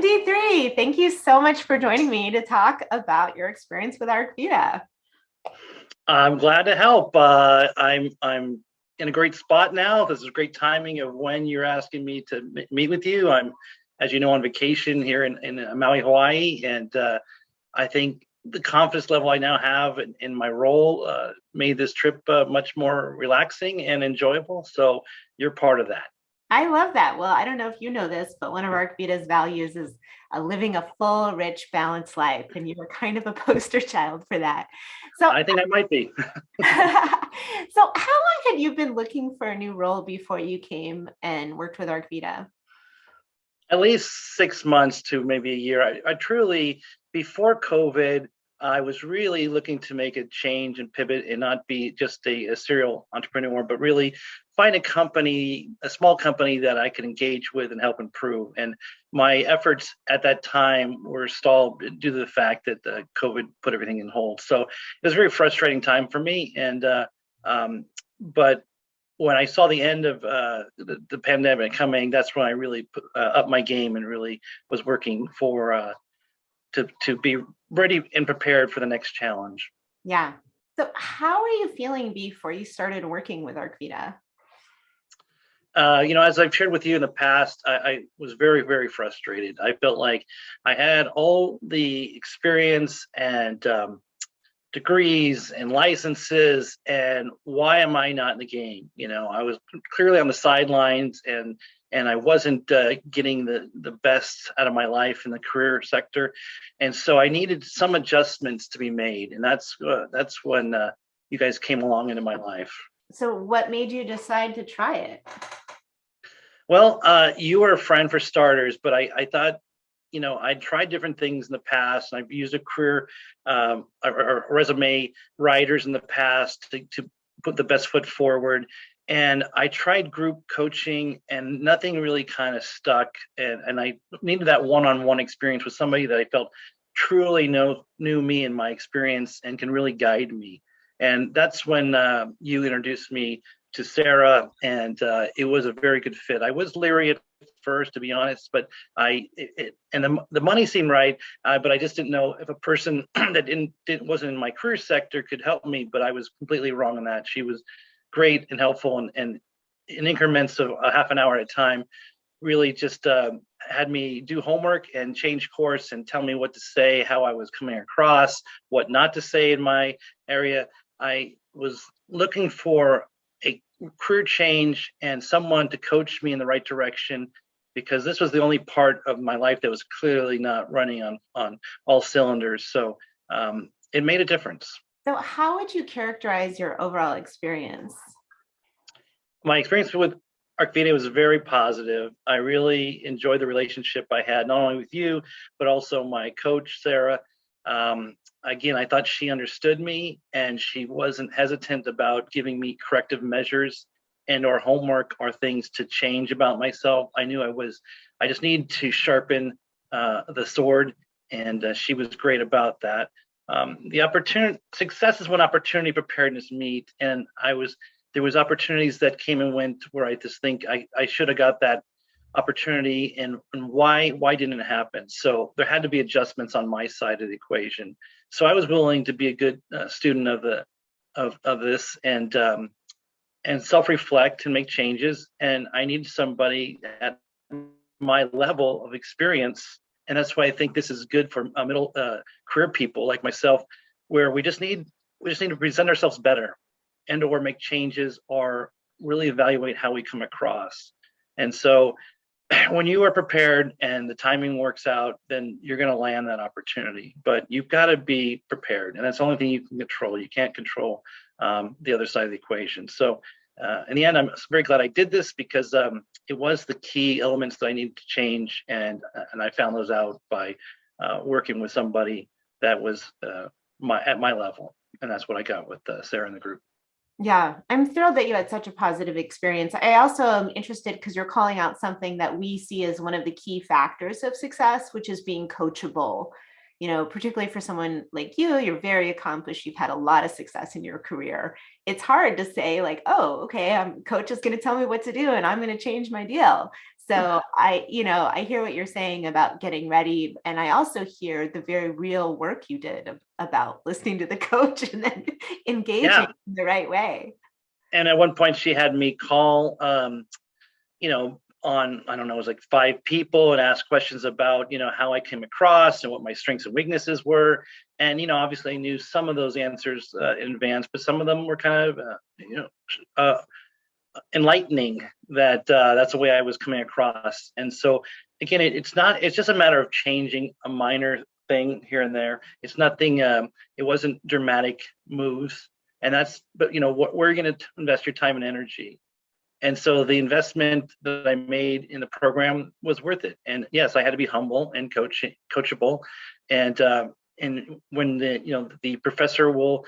MD3, thank you so much for joining me to talk about your experience with ArcVida. I'm glad to help. I'm in a great spot now. This is great timing of when you're asking me to meet with you. I'm, as you know, on vacation here in Maui, Hawaii, and I think the confidence level I now have in my role made this trip much more relaxing and enjoyable. So you're part of that. I love that. Well, I don't know if you know this, but one of ArcVida's values is living a full, rich, balanced life. And you were kind of a poster child for that. So I think I might be. so how long had you been looking for a new role before you came and worked with ArcVida? At least 6 months to maybe a year. I truly, before COVID, I was really looking to make a change and pivot and not be just a serial entrepreneur, but really find a company, a small company that I could engage with and help improve. And my efforts at that time were stalled due to the fact that COVID put everything in hold. So it was a very frustrating time for me. And but when I saw the end of the pandemic coming, that's when I really put up my game and really was working for to be ready and prepared for the next challenge. Yeah. So how are you feeling before you started working with ArcVida? As I've shared with you in the past, I was very, very frustrated. I felt like I had all the experience and degrees and licenses, and why am I not in the game? I was clearly on the sidelines, and I wasn't getting the best out of my life in the career sector, and so I needed some adjustments to be made, and that's when you guys came along into my life. So what made you decide to try it? Well, you were a friend for starters, but I thought, I'd tried different things in the past, and I've used a career or resume writers in the past to put the best foot forward. And I tried group coaching, and nothing really kind of stuck. And I needed that one-on-one experience with somebody that I felt truly knew me and my experience and can really guide me. And that's when you introduced me to Sarah, and it was a very good fit. I was leery at first, to be honest, but the money seemed right, but I just didn't know if a person that wasn't in my career sector could help me. But I was completely wrong on that. She was great and helpful, and in increments of a half an hour at a time, really just had me do homework and change course and tell me what to say, how I was coming across, what not to say in my area. I was looking for a career change and someone to coach me in the right direction, because this was the only part of my life that was clearly not running on all cylinders. So it made a difference. So how would you characterize your overall experience? My experience with ArcVida was very positive. I really enjoyed the relationship I had, not only with you, but also my coach, Sarah. Again, I thought she understood me, and she wasn't hesitant about giving me corrective measures and or homework or things to change about myself. I knew I just needed to sharpen the sword, and she was great about that. Success is when opportunity preparedness meet, and there was opportunities that came and went where I just think I should have got that opportunity, and why didn't it happen? So there had to be adjustments on my side of the equation. So I was willing to be a good student of this, and self-reflect and make changes. And I need somebody at my level of experience, and that's why I think this is good for middle career people like myself, where we just need to present ourselves better, and or make changes, or really evaluate how we come across. And so when you are prepared and the timing works out, then you're going to land that opportunity. But you've got to be prepared, and that's the only thing you can control. You can't control the other side of the equation. So in the end, I'm very glad I did this, because it was the key elements that I needed to change, and I found those out by working with somebody that was at my level, and that's what I got with Sarah in the group. Yeah, I'm thrilled that you had such a positive experience. I also am interested because you're calling out something that we see as one of the key factors of success, which is being coachable. particularly for someone like you, you're very accomplished. You've had a lot of success in your career. It's hard to say like, oh, okay, coach is going to tell me what to do and I'm going to change my deal. So I hear what you're saying about getting ready. And I also hear the very real work you did about listening to the coach and then engaging Yeah. in the right way. And at one point she had me call, on, I don't know, it was like 5 people and ask questions about, how I came across and what my strengths and weaknesses were. And, obviously I knew some of those answers in advance, but some of them were kind of, enlightening that that's the way I was coming across. And so again, it's just a matter of changing a minor thing here and there. It's nothing, it wasn't dramatic moves. And but where are you going to invest your time and energy? And so the investment that I made in the program was worth it. And yes, I had to be humble and coachable. And when the professor will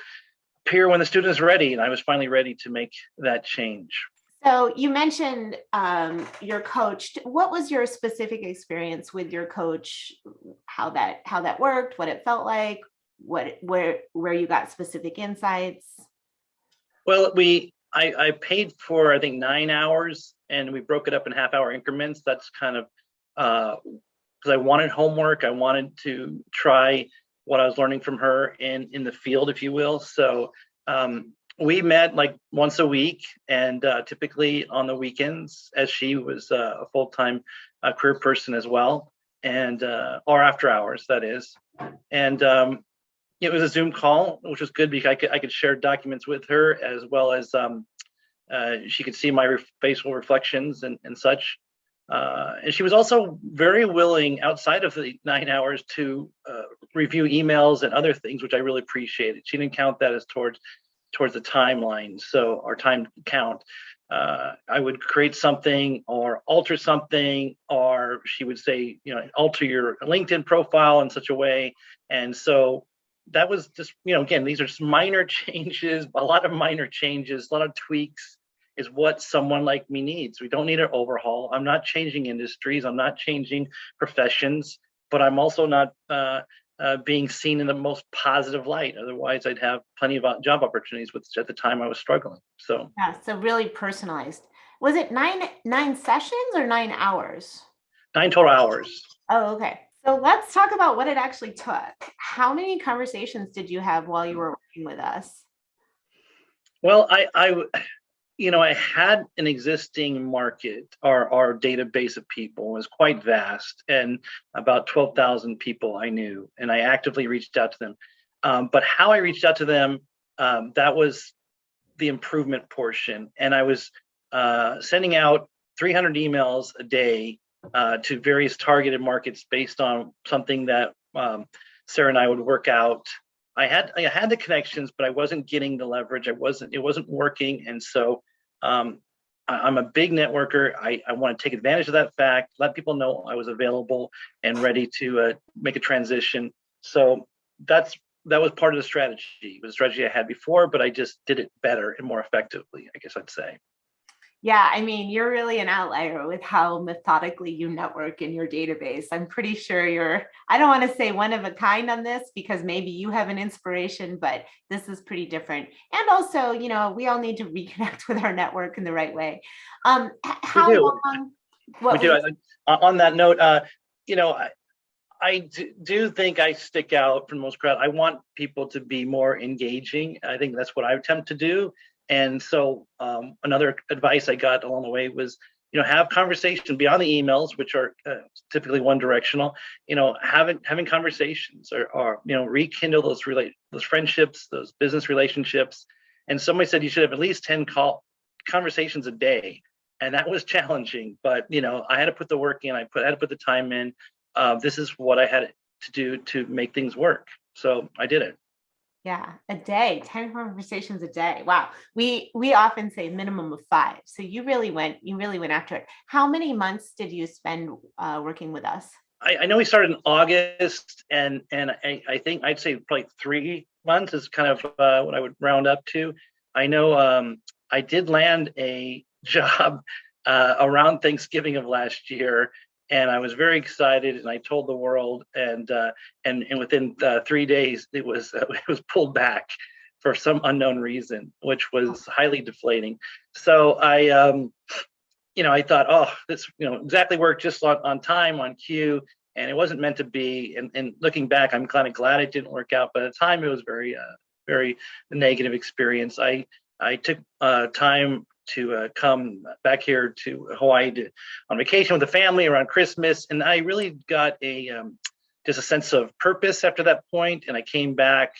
appear when the student is ready, and I was finally ready to make that change. So you mentioned your coach. What was your specific experience with your coach? How that worked? What it felt like? Where you got specific insights? Well, I paid for, I think, 9 hours, and we broke it up in half-hour increments. That's kind of because I wanted homework. I wanted to try what I was learning from her in the field, if you will. So we met like once a week, and typically on the weekends, as she was a full-time career person as well, and or after hours, that is. And it was a Zoom call, which was good because I could share documents with her, as well as she could see my facial reflections and such. And she was also very willing, outside of the 9 hours, to review emails and other things, which I really appreciated. She didn't count that as towards the timeline, so our time count. I would create something or alter something, or she would say, alter your LinkedIn profile in such a way. And so that was just, again, these are just minor changes, a lot of minor changes, a lot of tweaks is what someone like me needs. We don't need an overhaul. I'm not changing industries. I'm not changing professions, but I'm also not being seen in the most positive light. Otherwise, I'd have plenty of job opportunities, which at the time I was struggling. So yeah, so really personalized. Was it nine sessions or 9 hours? 9 total hours. Oh, okay. So let's talk about what it actually took. How many conversations did you have while you were working with us? Well, I had an existing market. Our database of people was quite vast, and about 12,000 people I knew, and I actively reached out to them. But how I reached out to them, that was the improvement portion. And I was sending out 300 emails a day to various targeted markets based on something that Sarah and I would work out. I had the connections, but I wasn't getting the leverage. It wasn't working. And so I'm a big networker. I want to take advantage of that fact, let people know I was available and ready to make a transition. So that was part of the strategy. It was a strategy I had before, but I just did it better and more effectively, I guess I'd say. Yeah, I mean, you're really an outlier with how methodically you network in your database. I'm pretty sure I don't want to say one of a kind on this because maybe you have an inspiration, but this is pretty different. And also, we all need to reconnect with our network in the right way. How We do. long? We do. On that note, I do think I stick out from most crowd. I want people to be more engaging. I think that's what I attempt to do. And so another advice I got along the way was, have conversation beyond the emails, which are typically one directional. Having conversations or rekindle those friendships, those business relationships. And somebody said you should have at least 10 conversations a day, and that was challenging. But I had to put the work in. I had to put the time in. This is what I had to do to make things work. So I did it. Yeah, a day, 10 conversations a day. Wow. We often say minimum of 5. So you really went after it. How many months did you spend working with us? I know we started in August, and I think I'd say probably 3 months is kind of what I would round up to. I know I did land a job around Thanksgiving of last year, and I was very excited, and I told the world, and within 3 days, it was it was pulled back for some unknown reason, which was highly deflating. So I thought, oh, this, exactly worked just on time, on cue, and it wasn't meant to be. And looking back, I'm kind of glad it didn't work out. But at the time, it was very negative experience. I took time to come back here to Hawaii on vacation with the family around Christmas, and I really got just a sense of purpose after that point. And I came back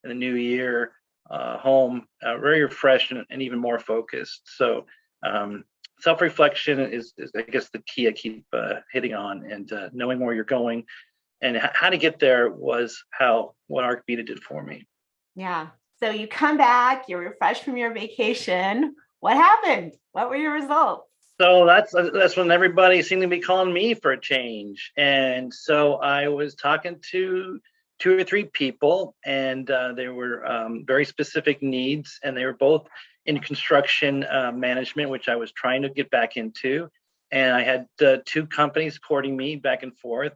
in the new year home very refreshed and even more focused. So self-reflection is, I guess, the key I keep hitting on, and knowing where you're going and how to get there was what ArcVida did for me. Yeah. So you come back, you're refreshed from your vacation. What happened? What were your results? So that's when everybody seemed to be calling me for a change. And so I was talking to 2 or 3 people, and they were very specific needs, and they were both in construction management, which I was trying to get back into. And I had 2 companies courting me back and forth.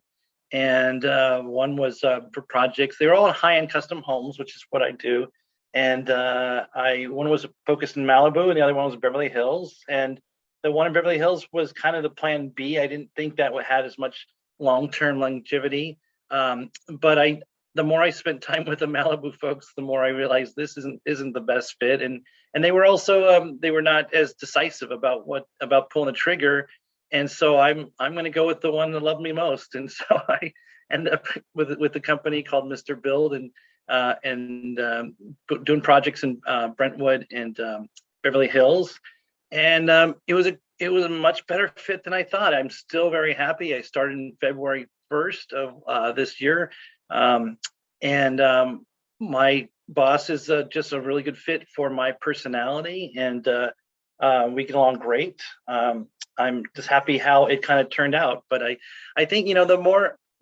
And one was for projects. They were all high-end custom homes, which is what I do. And one was focused in Malibu, and the other one was Beverly Hills. And the one in Beverly Hills was kind of the plan B. I didn't think that would have as much long-term longevity. But the more I spent time with the Malibu folks, the more I realized this isn't the best fit. And they were also they were not as decisive about pulling the trigger. And so I'm going to go with the one that loved me most. And so I ended up with the company called Mr. Build, and doing projects in Brentwood and Beverly Hills. And it was a much better fit than I thought. I'm still very happy. I started in February 1st of this year. And my boss is just a really good fit for my personality, and we get along great. I'm just happy how it kind of turned out. But I think,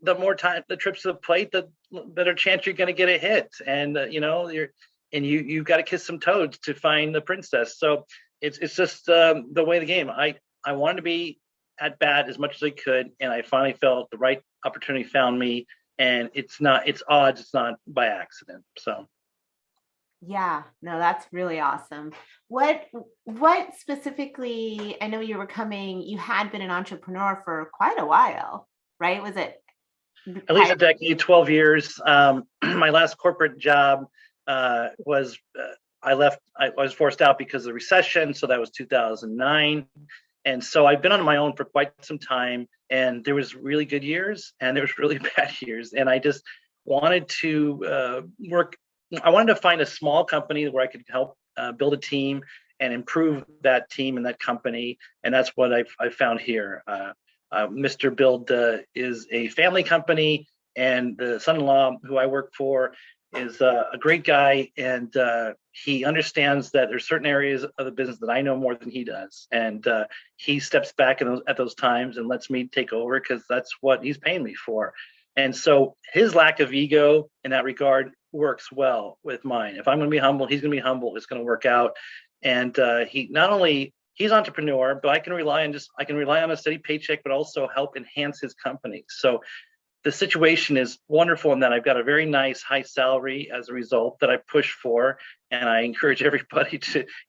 the more time, the trips to the plate, the better chance you're going to get a hit. And you've got to kiss some toads to find the princess. So it's just the way of the game. I wanted to be at bat as much as I could, and I finally felt the right opportunity found me. And it's odds, it's not by accident. So yeah, no, that's really awesome. What specifically, I know you had been an entrepreneur for quite a while, right? Was it at least a decade, 12 years? My last corporate job was I left. I was forced out because of the recession, so that was 2009. And so I've been on my own for quite some time, and there was really good years and there was really bad years. And I just wanted to work. I wanted to find a small company where I could help build a team and improve that team and that company. And that's what I found here. Mr. Build is a family company, and the son-in-law who I work for is a great guy, and he understands that there's certain areas of the business that I know more than he does, and he steps back at those times and lets me take over because that's what he's paying me for. And so his lack of ego in that regard works well with mine. If I'm going to be humble, he's going to be humble. It's going to work out. And he's an entrepreneur, but I can rely on a steady paycheck, but also help enhance his company. So the situation is wonderful in that I've got a very nice high salary as a result that I push for. And I encourage everybody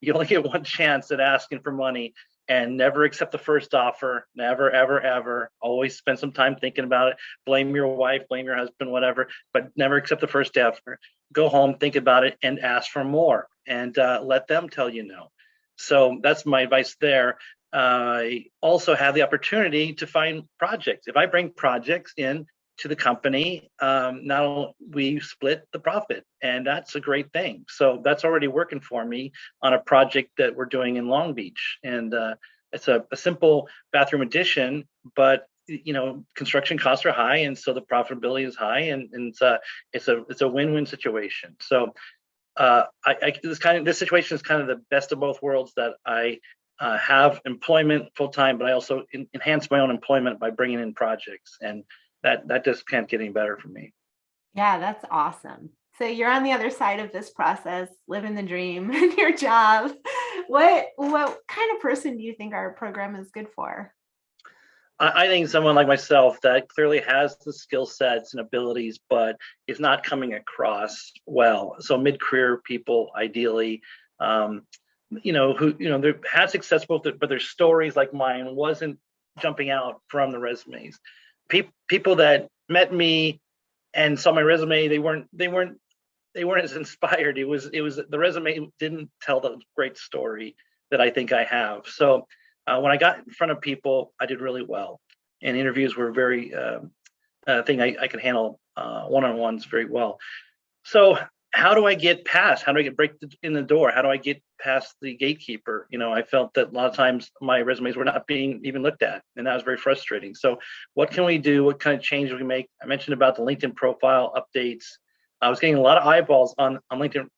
you only get one chance at asking for money, and never accept the first offer. Never, ever, ever. Always spend some time thinking about it. Blame your wife, blame your husband, whatever, but never accept the first offer. Go home, think about it, and ask for more, and let them tell you no. So that's my advice there. I also have the opportunity to find projects. If I bring projects in to the company, now we split the profit, and that's a great thing. So that's already working for me on a project that we're doing in Long Beach, and it's a simple bathroom addition, but construction costs are high, and so the profitability is high, and it's a win-win situation. So this situation is kind of the best of both worlds, that I have employment full time, but I also enhance my own employment by bringing in projects, and that just can't get any better for me. Yeah, that's awesome. So you're on the other side of this process, living the dream in your job. What kind of person do you think our program is good for? I think someone like myself that clearly has the skill sets and abilities, but is not coming across well. So mid-career people, ideally, um, who they had success, but their stories like mine wasn't jumping out from the resumes. People that met me and saw my resume, they weren't as inspired. It was the resume didn't tell the great story that I think I have. So when I got in front of people, I did really well, and interviews were very thing I can handle one-on-ones very well. So how do I get past? How do I in the door? How do I get past the gatekeeper? I felt that a lot of times my resumes were not being even looked at, and that was very frustrating. So what can we do? What kind of change we make? I mentioned about the LinkedIn profile updates. I was getting a lot of eyeballs on LinkedIn,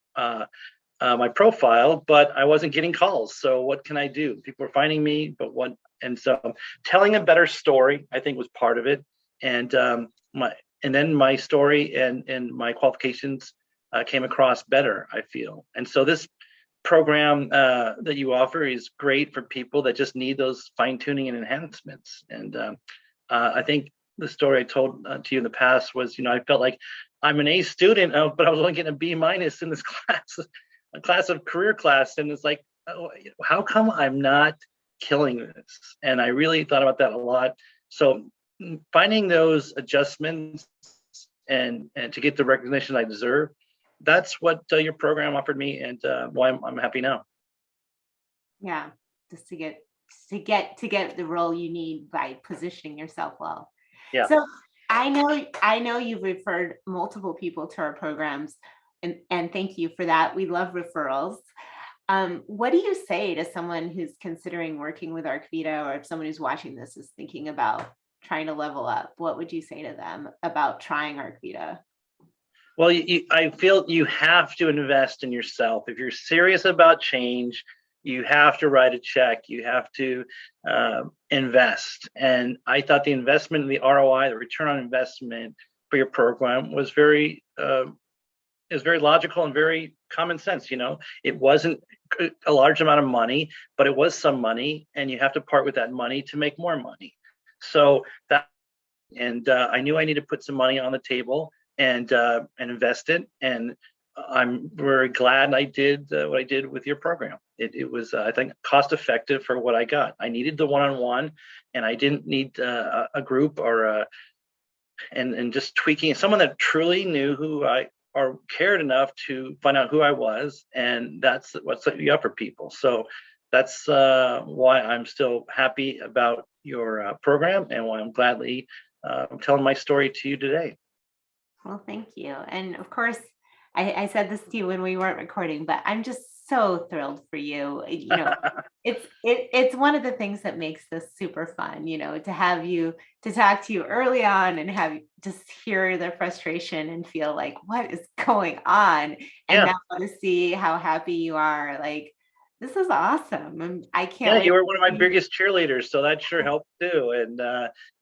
my profile, but I wasn't getting calls. So what can I do? People were finding me, but what? And so telling a better story, I think, was part of it. And then my story and my qualifications came across better, I feel. And so this program that you offer is great for people that just need those fine tuning and enhancements. And I think the story I told to you in the past was, I felt like I'm an A student, but I was only getting a B minus in this class, a class of career class. And it's like, oh, how come I'm not killing this? And I really thought about that a lot. So finding those adjustments and to get the recognition I deserve, that's what your program offered me, and why I'm happy now. Yeah, just to get the role you need by positioning yourself well. Yeah. So I know you've referred multiple people to our programs, and thank you for that. We love referrals. What do you say to someone who's considering working with ArcVida, or if someone who's watching this is thinking about trying to level up? What would you say to them about trying ArcVida? Well, I feel you have to invest in yourself. If you're serious about change, you have to write a check. You have to invest. And I thought the investment in the ROI, the return on investment for your program, was very logical and very common sense. It wasn't a large amount of money, but it was some money, and you have to part with that money to make more money. So I knew I needed to put some money on the table and invest it. And I'm very glad I did what I did with your program. It was, I think, cost effective for what I got. I needed the one-on-one, and I didn't need a group and just tweaking someone that truly knew who I or cared enough to find out who I was, and that's what's you up for people. So that's why I'm still happy about your program, and why I'm gladly telling my story to you today. Well, thank you. And of course, I said this to you when we weren't recording, but I'm just so thrilled for you. It's one of the things that makes this super fun, to have you to talk to you early on and have just hear the frustration and feel like what is going on, and Yeah. now to see how happy you are. Like, this is awesome. I can't Yeah, wait you were one of my to see. biggest cheerleaders, so that sure helped too. And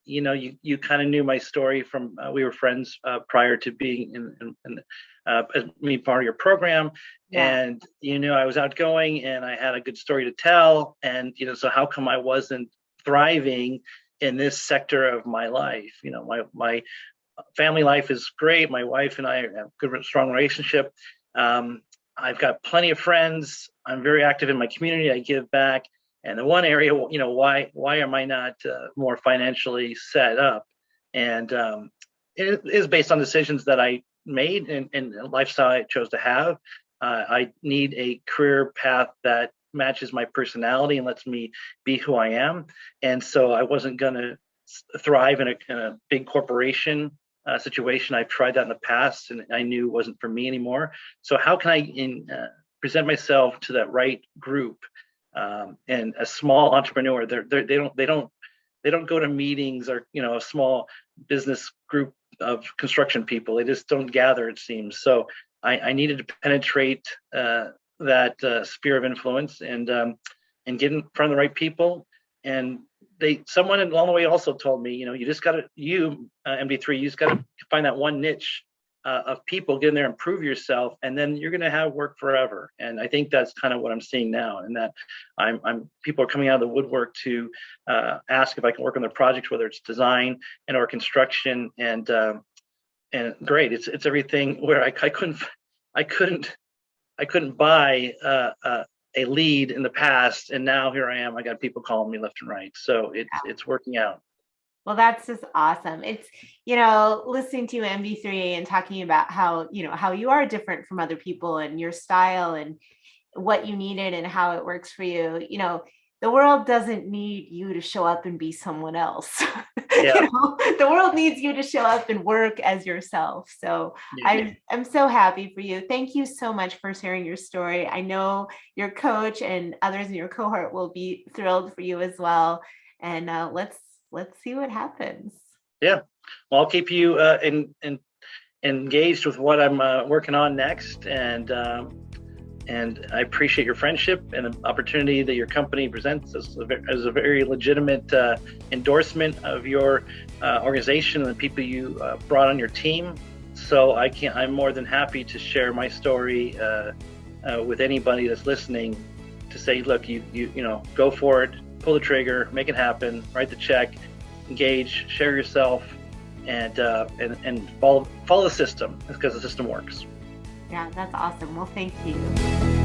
you kind of knew my story from we were friends prior to being in as me part of your program, Yeah. and you knew I was outgoing and I had a good story to tell. And so how come I wasn't thriving in this sector of my life? My family life is great. My wife and I have a good, strong relationship. I've got plenty of friends. I'm very active in my community. I give back. And the one area, why am I not more financially set up? And it is based on decisions that I made and the lifestyle I chose to have. I need a career path that matches my personality and lets me be who I am. And so I wasn't going to thrive in a big corporation situation. I've tried that in the past, and I knew it wasn't for me anymore. So how can I present myself to that right group? And a small entrepreneur, they don't go to meetings or a small business group of construction people. They just don't gather, it seems. So I needed to penetrate that sphere of influence and get in front of the right people. And someone along the way also told me, you just got to MD3, you just got to find that one niche of people. Get in there and prove yourself, and then you're going to have work forever. And I think that's kind of what I'm seeing now, and that I'm people are coming out of the woodwork to ask if I can work on their projects, whether it's design and or construction, and great, it's everything where I couldn't buy a lead in the past, and now here I am. I got people calling me left and right, so it's working out. Well, that's just awesome. It's, listening to MD3 and talking about how, how you are different from other people and your style and what you needed and how it works for you. The world doesn't need you to show up and be someone else. Yeah. The world needs you to show up and work as yourself. So Yeah. I'm so happy for you. Thank you so much for sharing your story. I know your coach and others in your cohort will be thrilled for you as well. And let's see what happens. Yeah. Well, I'll keep you engaged with what I'm working on next, and I appreciate your friendship and the opportunity that your company presents as a very legitimate endorsement of your organization and the people you brought on your team. So I'm more than happy to share my story with anybody that's listening, to say, look, you go for it, pull the trigger, make it happen, write the check, engage, share yourself, and follow the system, because the system works. Yeah, that's awesome. Well, thank you.